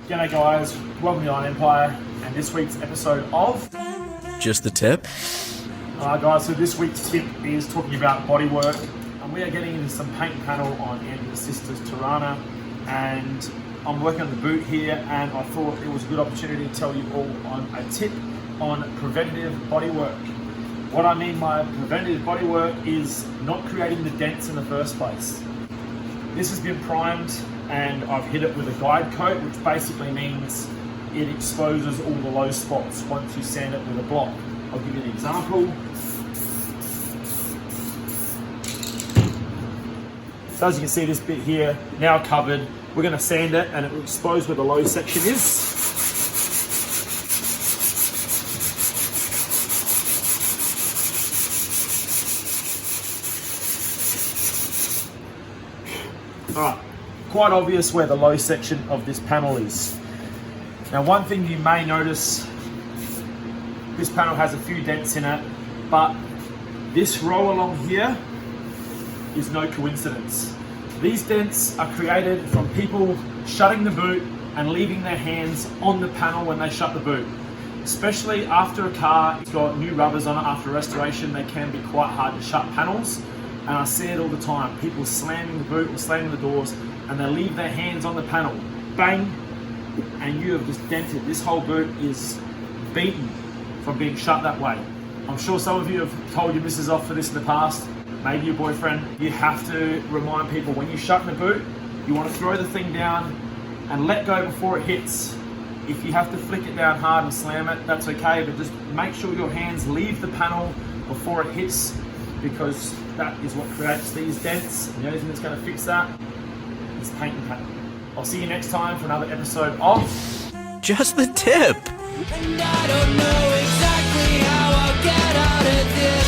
G'day guys, welcome to the Iron Empire and this week's episode of Just the Tip. Guys, so this week's tip is talking about bodywork, and we are getting into some paint panel on Andy's sister's Tirana, and I'm working on the boot here, and I thought it was a good opportunity to tell you all on a tip on preventative bodywork. What I mean by preventative bodywork is not creating the dents in the first place. This has been primed and I've hit it with a guide coat, which basically means it exposes all the low spots once you sand it with a block. I'll give you an example. So as you can see, this bit here now covered, we're going to sand it and it will expose where the low section is. Alright, quite obvious where the low section of this panel is. Now one thing you may notice, this panel has a few dents in it, but this row along here is no coincidence. These dents are created from people shutting the boot and leaving their hands on the panel when they shut the boot. Especially after a car, it's got new rubbers on it after restoration, they can be quite hard to shut panels. And I see it all the time, people slamming the boot or slamming the doors and they leave their hands on the panel. Bang, and you have just dented. This whole boot is beaten from being shut that way. I'm sure some of you have told your missus off for this in the past, maybe your boyfriend. You have to remind people when you shut the boot, you want to throw the thing down and let go before it hits. If you have to flick it down hard and slam it, that's okay, but just make sure your hands leave the panel before it hits, because that is what creates these dents. And the only thing that's going to fix that is paint and paint. I'll see you next time for another episode of Just the Tip. And I don't know exactly how I'll get out of this.